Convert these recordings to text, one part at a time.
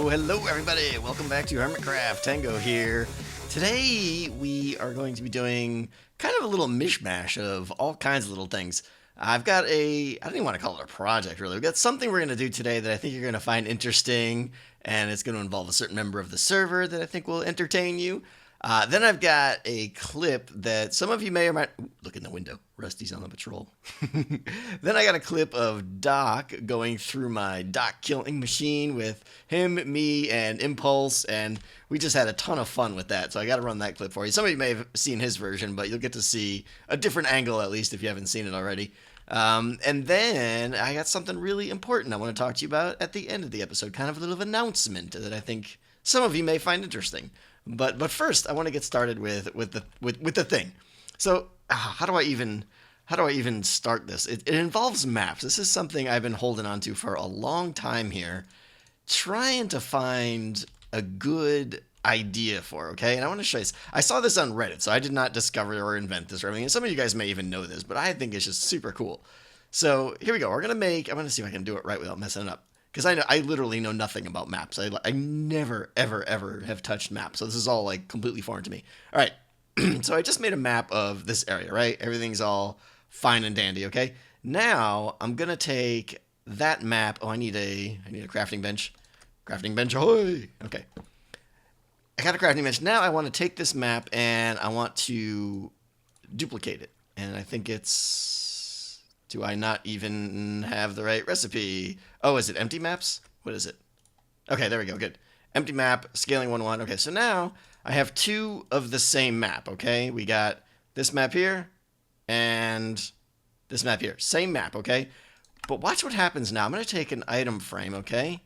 Hello everybody! Welcome back to Hermitcraft. Tango here. Today we are going to be doing kind of a little mishmash of all kinds of little things. I've got I don't even want to call it a project really. We've got something we're going to do today that I think you're going to find interesting, and it's going to involve a certain member of the server that I think will entertain you. Then I've got a clip that some of you may or might... Ooh, look in the window. Rusty's on the patrol. Then I got a clip of Doc going through my Doc killing machine with him, me, and Impulse, and we just had a ton of fun with that, so I got to run that clip for you. Some of you may have seen his version, but you'll get to see a different angle, at least, if you haven't seen it already. And then I got something really important I want to talk to you about at the end of the episode, kind of a little announcement that I think some of you may find interesting. But first, I want to get started with the thing. So how do I even start this? It involves maps. This is something I've been holding on to for a long time here, trying to find a good idea for. Okay, and I want to show you this. I saw this on Reddit, so I did not discover or invent this or anything. And some of you guys may even know this, but I think it's just super cool. So here we go. I'm gonna see if I can do it right without messing it up. Because I literally know nothing about maps. I never, ever have touched maps. So this is all like completely foreign to me. All right. So I just made a map of this area, right? Everything's all fine and dandy, okay? Now I'm going to take that map. Oh, I need a crafting bench. Crafting bench, ahoy! Okay. I got a crafting bench. Now I want to take this map and I want to duplicate it. And I think it's... Do I not even have the right recipe? Oh, is it empty maps? What is it? Okay, there we go. Good. Empty map, scaling 1-1. Okay, so now I have two of the same map, okay? We got this map here and this map here. Same map, okay? But watch what happens now. I'm going to take an item frame, okay?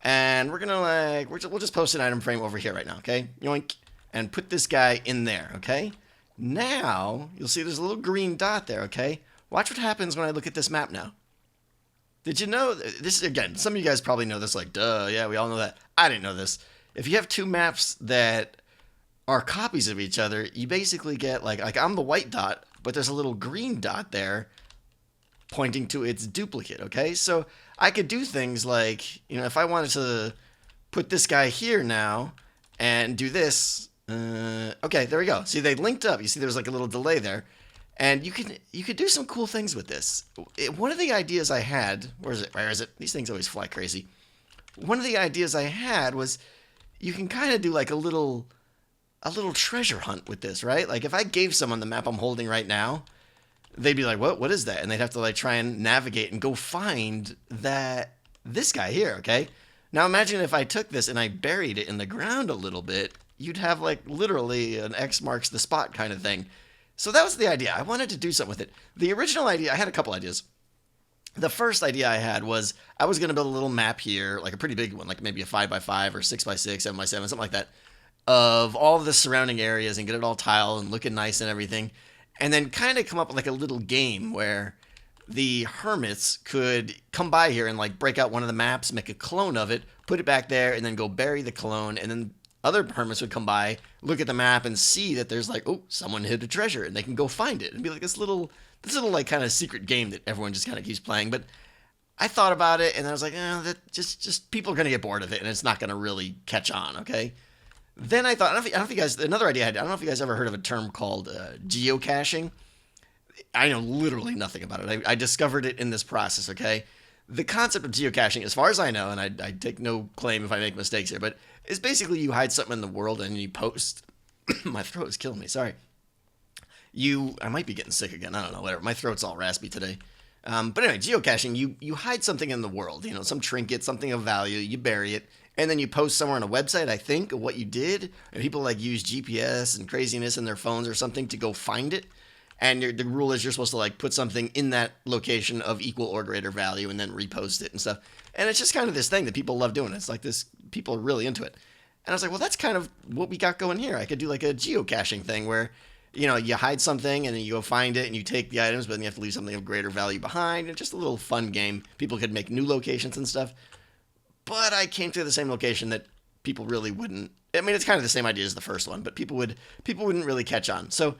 And we're going to we'll just post an item frame over here right now, okay? Yoink. And put this guy in there, okay? Now, you'll see there's a little green dot there, okay? Watch what happens when I look at this map now. Did you know, this again, some of you guys probably know this, like, duh, yeah, we all know that. I didn't know this. If you have two maps that are copies of each other, you basically get, like I'm the white dot, but there's a little green dot there pointing to its duplicate, okay? So I could do things like, if I wanted to put this guy here now and do this, okay, there we go. See, they linked up. You see there's like a little delay there. And you could do some cool things with this. One of the ideas I had, where is it? These things always fly crazy. One of the ideas I had was you can kind of do like a little treasure hunt with this, right? Like if I gave someone the map I'm holding right now, they'd be like, what is that? And they'd have to like try and navigate and go find this guy here, okay? Now imagine if I took this and I buried it in the ground a little bit, you'd have like literally an X marks the spot kind of thing. So that was the idea. I wanted to do something with it. The original idea, I had a couple ideas. The first idea I had was I was going to build a little map here, like a pretty big one, like maybe a 5x5 or 6x6, 7x7, something like that, of all of the surrounding areas and get it all tiled and looking nice and everything. And then kind of come up with like a little game where the hermits could come by here and like break out one of the maps, make a clone of it, put it back there, and then go bury the clone, and then other hermits would come by, look at the map, and see that there's like, oh, someone hid a treasure, and they can go find it. And be like this little like kind of secret game that everyone just kind of keeps playing. But I thought about it, and I was like, that just people are going to get bored of it, and it's not going to really catch on, okay? Then I thought, I don't know if you guys, another idea I had, I don't know if you guys ever heard of a term called geocaching. I know literally nothing about it. I discovered it in this process, okay? The concept of geocaching, as far as I know, and I take no claim if I make mistakes here, but it's basically you hide something in the world and you post. My throat is killing me. Sorry. I might be getting sick again. I don't know. Whatever. My throat's all raspy today. But anyway, geocaching, you hide something in the world. Some trinket, something of value. You bury it, and then you post somewhere on a website, I think, of what you did. And people like use GPS and craziness in their phones or something to go find it. And the rule is you're supposed to like put something in that location of equal or greater value and then repost it and stuff. And it's just kind of this thing that people love doing. It's like this, people are really into it. And I was like, well, that's kind of what we got going here. I could do like a geocaching thing where, you hide something and then you go find it and you take the items, but then you have to leave something of greater value behind. It's just a little fun game. People could make new locations and stuff. But I came to the same location that people really wouldn't. I mean, it's kind of the same idea as the first one, but people wouldn't really catch on. So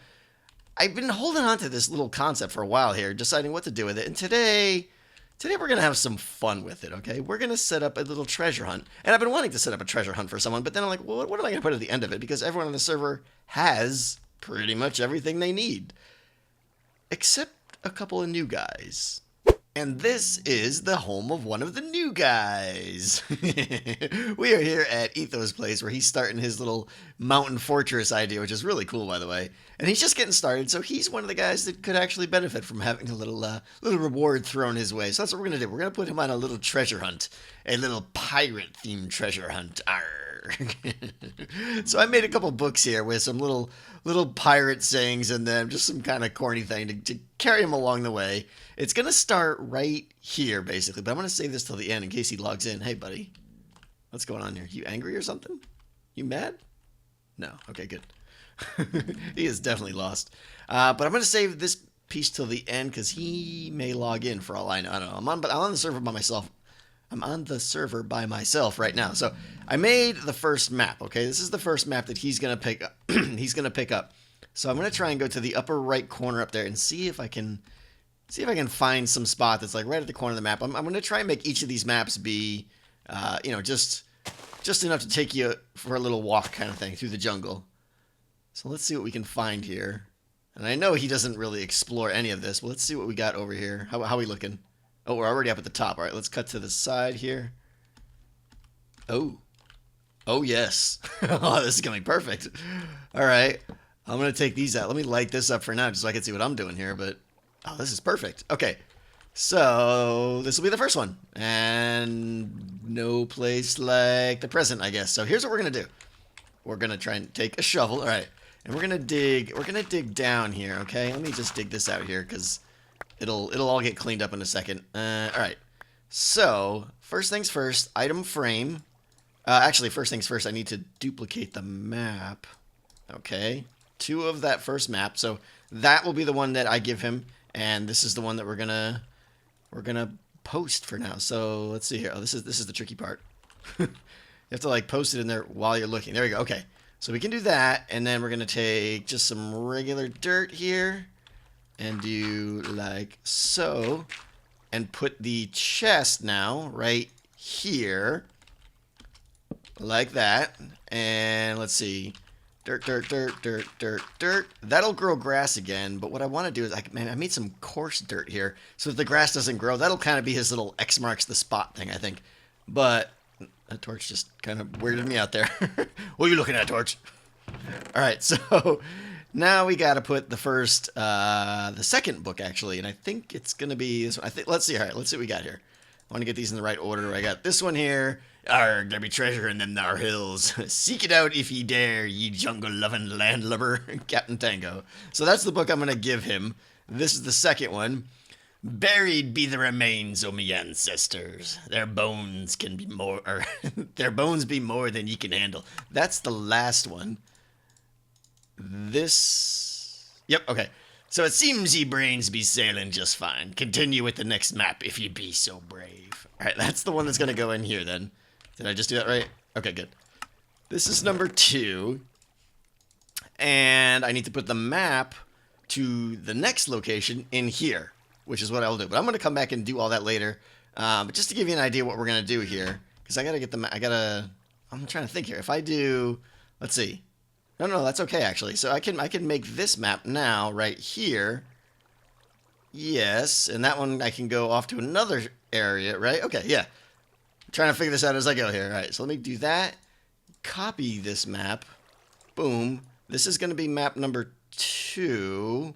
I've been holding on to this little concept for a while here, deciding what to do with it. And today, Today we're going to have some fun with it, okay? We're going to set up a little treasure hunt. And I've been wanting to set up a treasure hunt for someone, but then I'm like, well, what am I going to put at the end of it? Because everyone on the server has pretty much everything they need. Except a couple of new guys. And this is the home of one of the new guys. We are here at Etho's place where he's starting his little mountain fortress idea, which is really cool, by the way. And he's just getting started, so he's one of the guys that could actually benefit from having a little reward thrown his way. So that's what we're going to do. We're going to put him on a little treasure hunt, a little pirate-themed treasure hunt. Arr. So I made a couple books here with some little pirate sayings in them, just some kind of corny thing to carry him along the way. It's going to start right here, basically, but I'm going to save this till the end in case he logs in. Hey, buddy. What's going on here? You angry or something? You mad? No. Okay, good. He is definitely lost. But I'm going to save this piece till the end because he may log in for all I know. I don't know. I'm on the server by myself. I'm on the server by myself right now. So I made the first map, okay? This is the first map that he's going to pick up. He's going to pick up. So I'm going to try and go to the upper right corner up there and see if I can find some spot that's like right at the corner of the map. I'm going to try and make each of these maps be, just enough to take you for a little walk kind of thing through the jungle. So let's see what we can find here. And I know he doesn't really explore any of this, but let's see what we got over here. How are we looking? Oh, we're already up at the top. All right, let's cut to the side here. Oh. Oh, yes. Oh, this is going to be perfect. All right. I'm going to take these out. Let me light this up for now just so I can see what I'm doing here, but oh, this is perfect. Okay. So this will be the first one. And no place like the present, I guess. So here's what we're going to do. We're going to try and take a shovel. All right. And we're going to dig down here, okay? Let me just dig this out here because it'll all get cleaned up in a second. All right. So, first things first, item frame. Actually, first things first, I need to duplicate the map. Okay. 2 of that first map. So, that will be the one that I give him, and this is the one that we're going to post for now. So, let's see here. Oh, this is the tricky part. You have to like post it in there while you're looking. There we go. Okay. So, we can do that, and then we're going to take just some regular dirt here and do like so, and put the chest now right here, like that. And let's see, dirt. That'll grow grass again, but what I want to do is I made some coarse dirt here, so if the grass doesn't grow, that'll kind of be his little X marks the spot thing, I think. But a torch just kind of weirded me out there. What are you looking at, Torch? All right, so now we got to put the second book, actually, and I think it's going to be this one. Let's see. All right, let's see what we got here. I want to get these in the right order. I got this one here. Arrgh, there be treasure in them thar hills. Seek it out if ye dare, ye jungle-loving landlubber. Captain Tango. So that's the book I'm going to give him. This is the second one. Buried be the remains o' me ancestors. Their bones can be more, or their bones be more than ye can handle. That's the last one. Yep, okay. So it seems ye brains be sailing just fine. Continue with the next map if ye be so brave. Alright, that's the one that's going to go in here then. Did I just do that right? Okay, good. This is number 2. And I need to put the map to the next location in here, which is what I'll do. But I'm going to come back and do all that later. But just to give you an idea what we're going to do here, because I got to get the I'm trying to think here. If I do, let's see. No, that's okay, actually. So I can make this map now, right here. Yes, and that one I can go off to another area, right? Okay, yeah. I'm trying to figure this out as I go here. All right, so let me do that. Copy this map. Boom. This is going to be map number 2.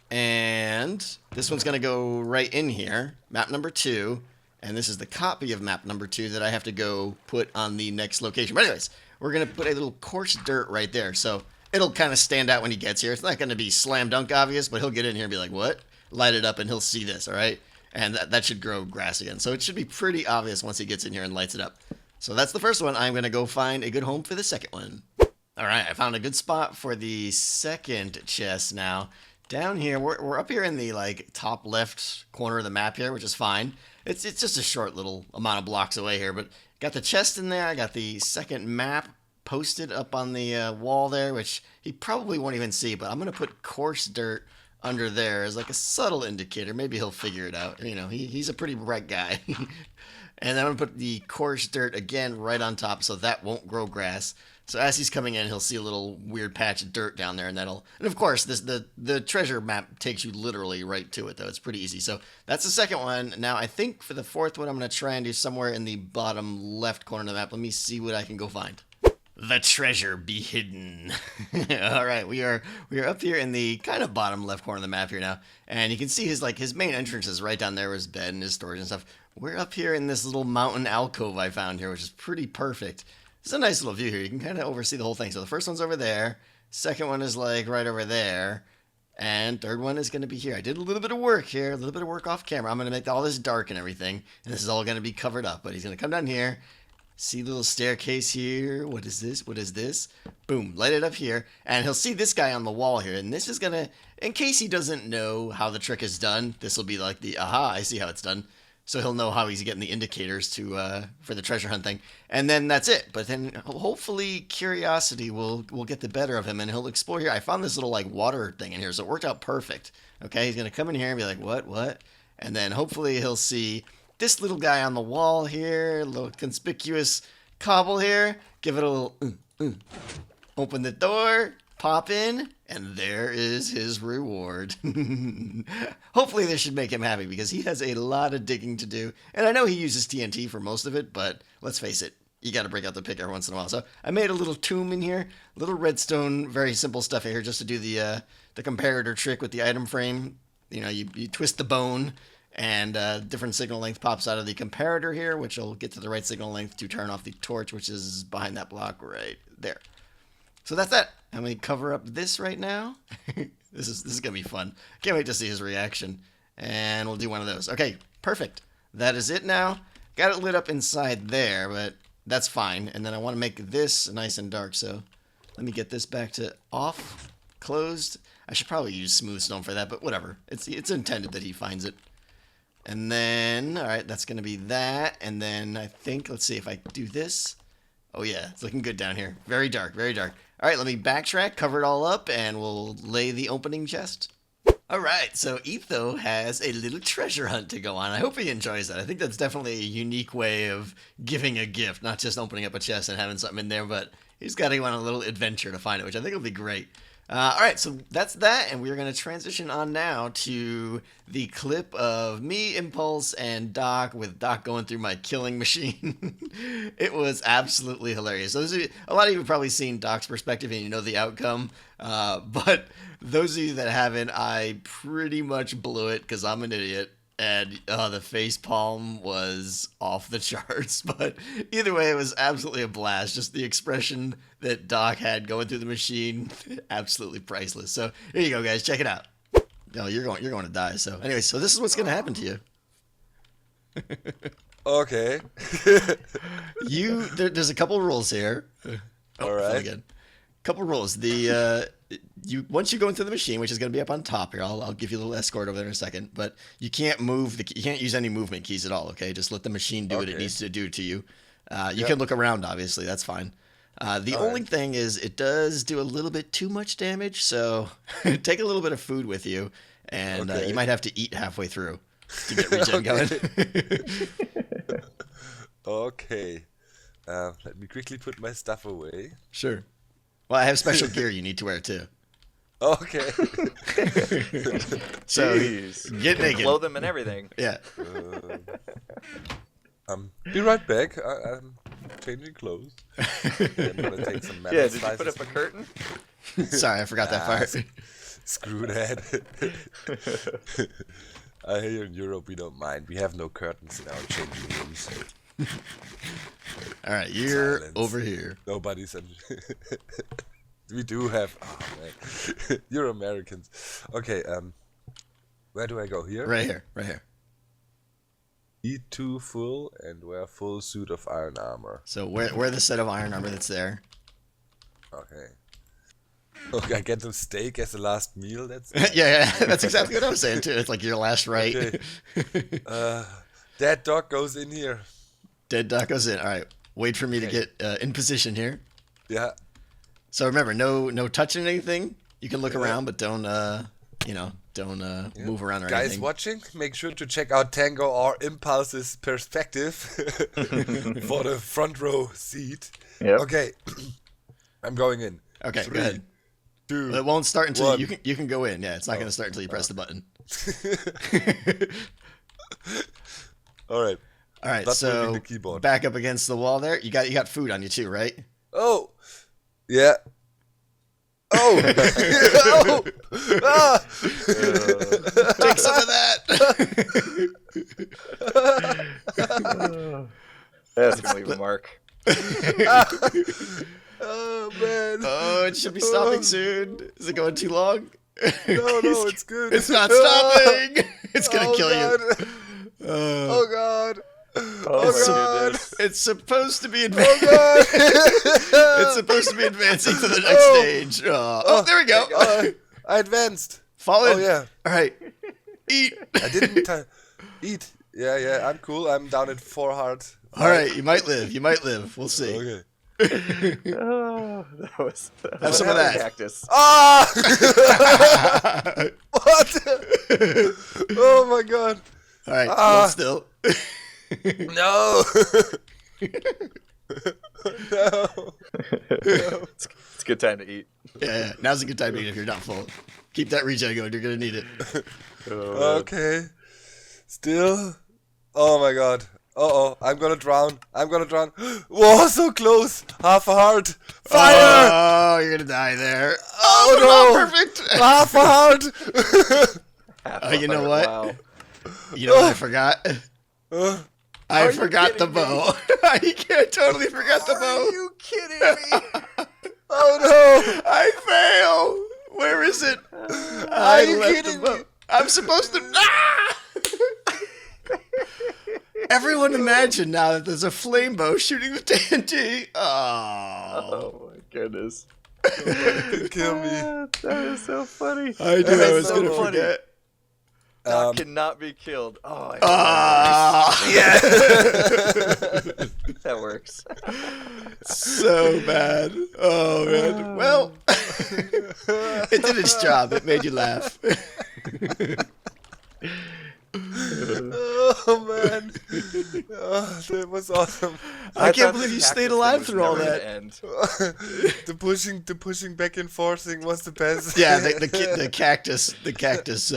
And this one's going to go right in here. Map number 2. And this is the copy of map number 2 that I have to go put on the next location. But anyways, we're going to put a little coarse dirt right there. So it'll kind of stand out when he gets here. It's not going to be slam dunk obvious, but he'll get in here and be like, what? Light it up and he'll see this, all right? And that should grow grass again. So it should be pretty obvious once he gets in here and lights it up. So that's the first one. I'm going to go find a good home for the second one. All right, I found a good spot for the second chest now. Down here, we're up here in the like top left corner of the map here, which is fine. It's just a short little amount of blocks away here, but got the chest in there. I got the second map posted up on the wall there, which he probably won't even see, but I'm going to put coarse dirt under there as like a subtle indicator. Maybe he'll figure it out. You know, he's a pretty bright guy. And I'm going to put the coarse dirt again right on top so that won't grow grass. So as he's coming in, he'll see a little weird patch of dirt down there, and of course, the treasure map takes you literally right to it, though. It's pretty easy. So that's the second one. Now, I think for the fourth one, I'm going to try and do somewhere in the bottom left corner of the map. Let me see what I can go find. The treasure be hidden. All right, we are up here in the kind of bottom left corner of the map here now, and you can see his main entrance is right down there with his bed and his storage and stuff. We're up here in this little mountain alcove I found here, which is pretty perfect. It's a nice little view here. You can kind of oversee the whole thing. So the first one's over there, second one is like right over there, and third one is going to be here. I did a little bit of work here, a little bit of work off camera. I'm going to make all this dark and everything, and this is all going to be covered up. But he's going to come down here. See the little staircase here. What is this? What is this? Boom. Light it up here. And he'll see this guy on the wall here. And this is going to, in case he doesn't know how the trick is done, this will be like the, aha, I see how it's done. So he'll know how he's getting the indicators to for the treasure hunt thing. And then that's it. But then hopefully curiosity will get the better of him. And he'll explore here. I found this little like water thing in here. So it worked out perfect. Okay, he's going to come in here and be like, what? And then hopefully he'll see this little guy on the wall here, a little conspicuous cobble here. Give it a little, Open the door, pop in, and there is his reward. Hopefully this should make him happy because he has a lot of digging to do. And I know he uses TNT for most of it, but let's face it, you got to break out the pick every once in a while. So I made a little tomb in here, little redstone, very simple stuff here just to do the comparator trick with the item frame. You know, you twist the bone, and different signal length pops out of the comparator here, which will get to the right signal length to turn off the torch, which is behind that block right there. So that's that. I'm going to cover up this right now. This is going to be fun. Can't wait to see his reaction. And we'll do one of those. Okay, perfect. That is it now. Got it lit up inside there, but that's fine. And then I want to make this nice and dark, so let me get this back to off, closed. I should probably use smooth stone for that, but whatever. It's intended that he finds it. And then, all right, that's going to be that. And then I think, let's see if I do this. Oh, yeah, it's looking good down here. Very dark, very dark. All right, let me backtrack, cover it all up, and we'll lay the opening chest. All right, so Etho has a little treasure hunt to go on. I hope he enjoys that. I think that's definitely a unique way of giving a gift, not just opening up a chest and having something in there, but he's got to go on a little adventure to find it, which I think will be great. All right, so that's that, and we're going to transition on now to the clip of me, Impulse, and Doc, with Doc going through my killing machine. It was absolutely hilarious. A lot of you have probably seen Doc's perspective and you know the outcome, but those of you that haven't, I pretty much blew it because I'm an idiot. And the face palm was off the charts. But either way, it was absolutely a blast. Just the expression that Doc had going through the machine, absolutely priceless. So here you go, guys. Check it out. No, you're going to die. So anyway, so this is what's going to happen to you. Okay. There's a couple rules here. All right. Again. Couple rules. Once you go into the machine, which is going to be up on top here, I'll give you a little escort over there in a second. But you can't you can't use any movement keys at all. Okay, just let the machine do what it needs to do to you. You can look around, obviously. That's fine. The only thing is, it does do a little bit too much damage. So take a little bit of food with you, and you might have to eat halfway through to get regen going. Okay. Let me quickly put my stuff away. Sure. Well, I have special gear you need to wear too. Okay. So Jeez. Get naked. Clothe and everything. Yeah. Be right back. I'm changing clothes. I'm gonna take some metal Yeah, did you slices. put up a curtain? Sorry, I forgot that part. Screw that. Here in Europe, we don't mind. We have no curtains in our changing rooms. All right, you're Silence. over here. Nobody's. We do have. Oh man, you're Americans. Okay. Where do I go? Here. Right here. Right here. E2 full and wear full suit of iron armor. So wear the set of iron armor that's there. Okay. Okay, I get the steak as the last meal. That's yeah, that's exactly what I was saying too. It's like your last right. Okay. That dog goes in here. Dead Doc goes in. All right, wait for me to get in position here. Yeah. So remember, no touching anything. You can look around, but don't move around or Guys anything. watching, make sure to check out Tango or Impulse's perspective for the front row seat. Yep. Okay, I'm going in. Okay, 3, go ahead. 2, It won't start until 1. you can go in. Yeah, it's not going to start until you press the button. All right. All right, Not moving so the keyboard. back up against the wall there. You got food on you too, right? Oh, yeah. Oh, oh, ah. Take some of that. That's gonna leave a mark. Oh man. Oh, it should be stopping soon. Is it going too long? No, it's good. It's not stopping. It's gonna kill God. you. Oh god. Oh my goodness. It's supposed to be advancing. Oh god. It's supposed to be advancing to the next stage. Oh, there we go. I advanced. Fall in. Oh yeah. All right. Eat. I didn't eat. Yeah. I'm cool. I'm down at 4 hearts. All right. You might live. We'll see. Okay. Oh, Have some of that. Cactus. Ah! What? Oh my god. All right. Hold still. No. No. It's a good time to eat. Yeah. Now's a good time to eat if you're not full. Keep that regen going. You're gonna need it. Okay. Still. Oh my god. Uh-oh. I'm gonna drown. Whoa, so close. Half a heart. Fire! Oh, you're gonna die there. Oh, no. no. Perfect. Half a heart. You know what? Wow. You know what I forgot? I Are you forgot the kidding me? bow. I totally forgot the bow. Are you kidding me? Oh no. I fail. Where is it? Are you left kidding the bow. me? I'm supposed to. Ah! Everyone imagine now that there's a flame bow shooting the TNT. Oh. Oh my goodness. You kill me. That is so funny. I knew I That's was so going to funny. forget. Doc cannot be killed. Oh, I Yeah. that works. So bad. Oh, man. Well, it did its job. It made you laugh. Oh man. Oh, that was awesome. I can't thought believe the you cactus stayed thing alive was through all never that. gonna end. The pushing back and forthing was the best. Yeah, the cactus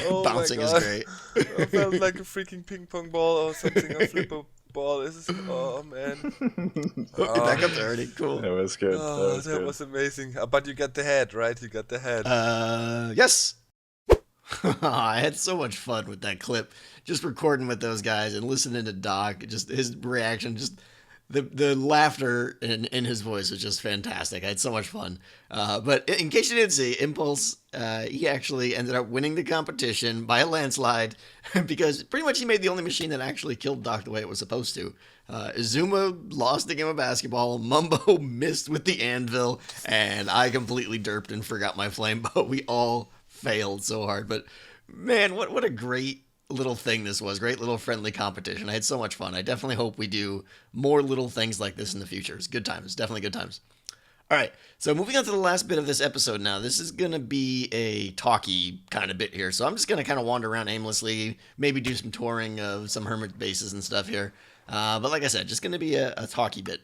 Oh bouncing my is God. great. I felt like a freaking ping pong ball or something, a flipper ball. Oh man. Oh, you're back up there already. Cool. That was good. Oh, that good. was amazing. But you got the head, right? You got the head. Yes. I had so much fun with that clip, just recording with those guys and listening to Doc. Just his reaction, just the laughter in his voice was just fantastic. I had so much fun. But in case you didn't see, Impulse, he actually ended up winning the competition by a landslide because pretty much he made the only machine that actually killed Doc the way it was supposed to. Izuma lost the game of basketball, Mumbo missed with the anvil, and I completely derped and forgot my flame bow. We all failed so hard, but man, what a great little thing this was. Great little friendly competition. I had so much fun. I definitely hope we do more little things like this in the future. It's good times. Definitely good times. All right, so moving on to the last bit of this episode now. This is going to be a talky kind of bit here, so I'm just going to kind of wander around aimlessly, maybe do some touring of some hermit bases and stuff here. But like I said, just going to be a talky bit.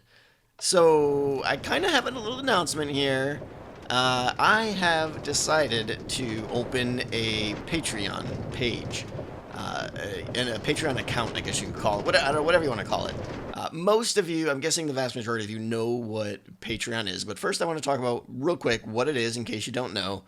So I kind of have a little announcement here. I have decided to open a Patreon page. And a Patreon account, I guess you can call it, whatever you want to call it. Most of you, I'm guessing the vast majority of you know what Patreon is, but first I want to talk about real quick what it is in case you don't know,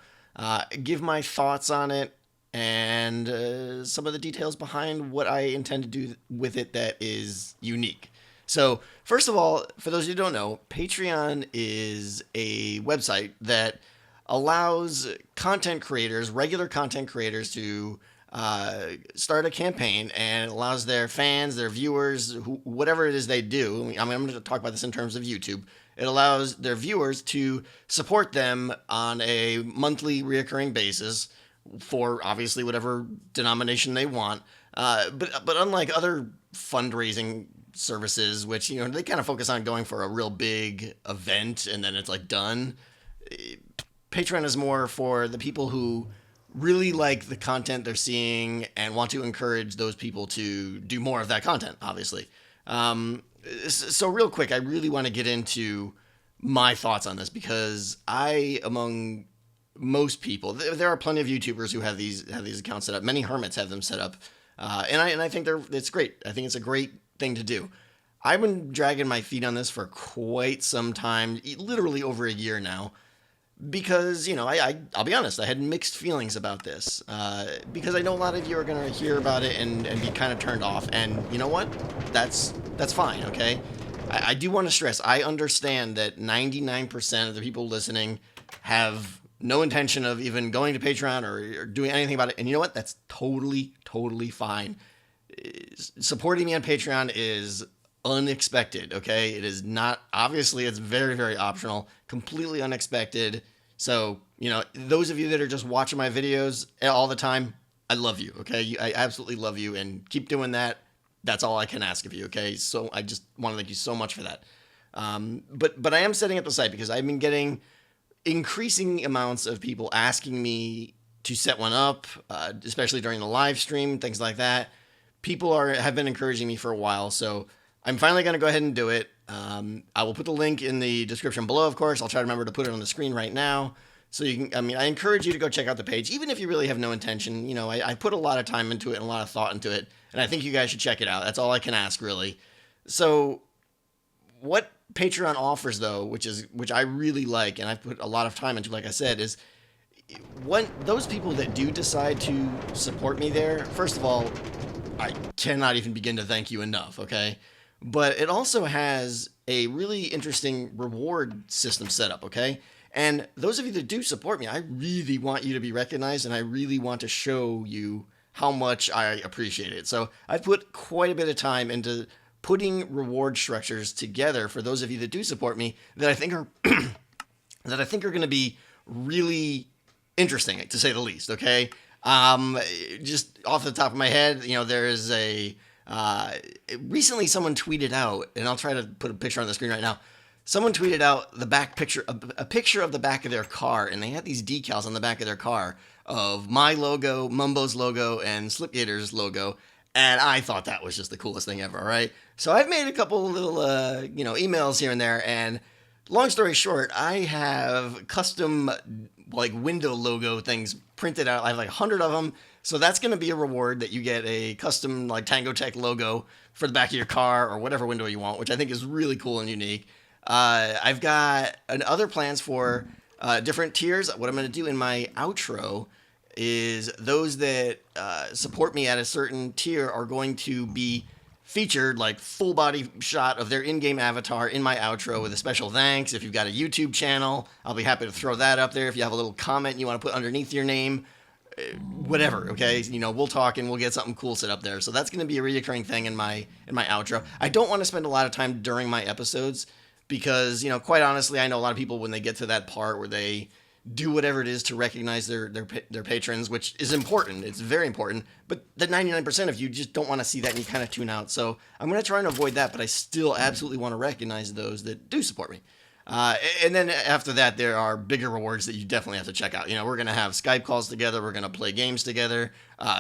give my thoughts on it, and some of the details behind what I intend to do with it that is unique. So, first of all, for those of you who don't know, Patreon is a website that allows content creators, regular content creators, to start a campaign, and it allows their fans, their viewers, whatever it is they do. I'm going to talk about this in terms of YouTube. It allows their viewers to support them on a monthly reoccurring basis for obviously whatever denomination they want. But unlike other fundraising services, which, you know, they kind of focus on going for a real big event and then it's like done, Patreon is more for the people who really like the content they're seeing and want to encourage those people to do more of that content, obviously. So real quick, I really want to get into my thoughts on this because among most people, there are plenty of YouTubers who have these accounts set up. Many hermits have them set up, and I think it's great. I think it's a great thing to do. I've been dragging my feet on this for quite some time, literally over a year now, because I'll be honest, I had mixed feelings about this because I know a lot of you are gonna hear about it and be kind of turned off, and you know what? That's fine, okay. I do want to stress, I understand that 99% of the people listening have no intention of even going to Patreon or doing anything about it, and you know what? That's totally fine. Supporting me on Patreon is unexpected, okay? It is not, obviously, it's very optional, completely unexpected. So, those of you that are just watching my videos all the time, I love you, okay? I absolutely love you, and keep doing that. That's all I can ask of you, okay? So I just want to thank you so much for that. But I am setting up the site because I've been getting increasing amounts of people asking me to set one up, especially during the live stream, things like that. People have been encouraging me for a while, so I'm finally going to go ahead and do it. I will put the link in the description below, of course. I'll try to remember to put it on the screen right now. So you can, I encourage you to go check out the page, even if you really have no intention. I put a lot of time into it and a lot of thought into it, and I think you guys should check it out. That's all I can ask, really. So what Patreon offers, though, which I really like, and I've put a lot of time into, like I said, is when those people that do decide to support me there, first of all, I cannot even begin to thank you enough, okay? But it also has a really interesting reward system set up, okay? And those of you that do support me, I really want you to be recognized, and I really want to show you how much I appreciate it. So I've put quite a bit of time into putting reward structures together for those of you that do support me that I think are going to be really interesting, to say the least, okay? Just off the top of my head, there is recently someone tweeted out, and I'll try to put a picture on the screen right now. Someone tweeted out the back picture, a picture of the back of their car, and they had these decals on the back of their car of my logo, Mumbo's logo, and Slipgator's logo, and I thought that was just the coolest thing ever, right? So I've made a couple little, emails here and there, and long story short, I have custom, window logo things printed out. I have 100 of them, so that's going to be a reward that you get a custom, Tango Tech logo for the back of your car or whatever window you want, which I think is really cool and unique. I've got other plans for different tiers. What I'm going to do in my outro is those that support me at a certain tier are going to be featured, full body shot of their in-game avatar in my outro with a special thanks. If you've got a YouTube channel, I'll be happy to throw that up there. If you have a little comment you want to put underneath your name, whatever, okay? We'll talk and we'll get something cool set up there. So that's going to be a reoccurring thing in my outro. I don't want to spend a lot of time during my episodes because, quite honestly, I know a lot of people, when they get to that part where they do whatever it is to recognize their patrons, which is important. It's very important. But the 99% of you just don't want to see that and you kind of tune out. So I'm going to try and avoid that, but I still absolutely want to recognize those that do support me. And then after that, there are bigger rewards that you definitely have to check out. We're going to have Skype calls together. We're going to play games together.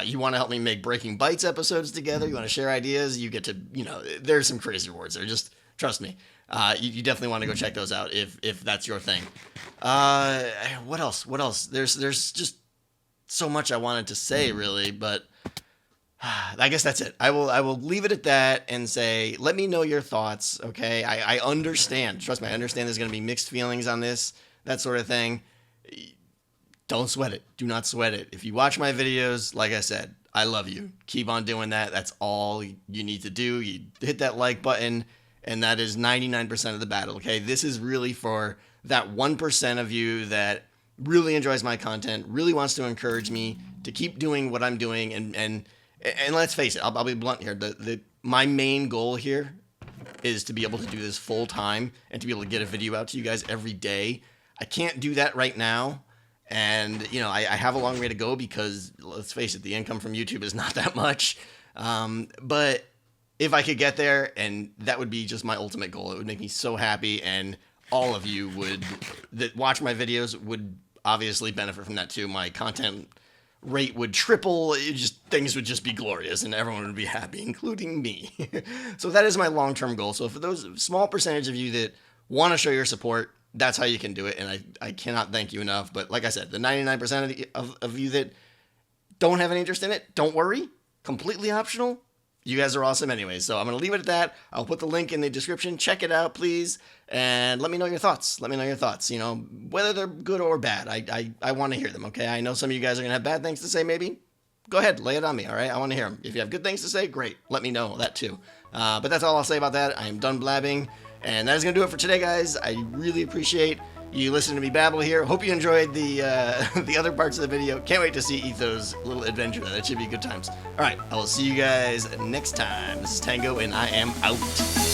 You want to help me make Breaking Bytes episodes together. You want to share ideas. You get to, there's some crazy rewards there. Just trust me. You definitely want to go check those out if that's your thing. What else? There's just so much I wanted to say, really, but I guess that's it. I will leave it at that and say, let me know your thoughts, okay? I understand. Trust me, I understand there's going to be mixed feelings on this, that sort of thing. Don't sweat it. Do not sweat it. If you watch my videos, like I said, I love you. Keep on doing that. That's all you need to do. You hit that like button, and that is 99% of the battle, okay? This is really for that 1% of you that really enjoys my content, really wants to encourage me to keep doing what I'm doing, and let's face it, I'll be blunt here. My main goal here is to be able to do this full time and to be able to get a video out to you guys every day. I can't do that right now. And, I have a long way to go because, let's face it, the income from YouTube is not that much. But if I could get there, and that would be just my ultimate goal. It would make me so happy, and all of you that watch my videos would obviously benefit from that too. My content rate would triple. Things would just be glorious, and everyone would be happy, including me. So that is my long-term goal. So for those small percentage of you that want to show your support, that's how you can do it, and I cannot thank you enough. But like I said, the 99% of you that don't have any interest in it, don't worry. Completely optional. You guys are awesome anyway. So I'm going to leave it at that. I'll put the link in the description. Check it out, please. And let me know your thoughts. Let me know your thoughts. You know, whether they're good or bad. I want to hear them, okay? I know some of you guys are going to have bad things to say, maybe. Go ahead. Lay it on me, all right? I want to hear them. If you have good things to say, great. Let me know that too. But that's all I'll say about that. I am done blabbing. And that is going to do it for today, guys. I really appreciate you listening to me babble here. Hope you enjoyed the the other parts of the video. Can't wait to see Etho's little adventure. That should be good times. All right, I will see you guys next time. This is Tango, and I am out.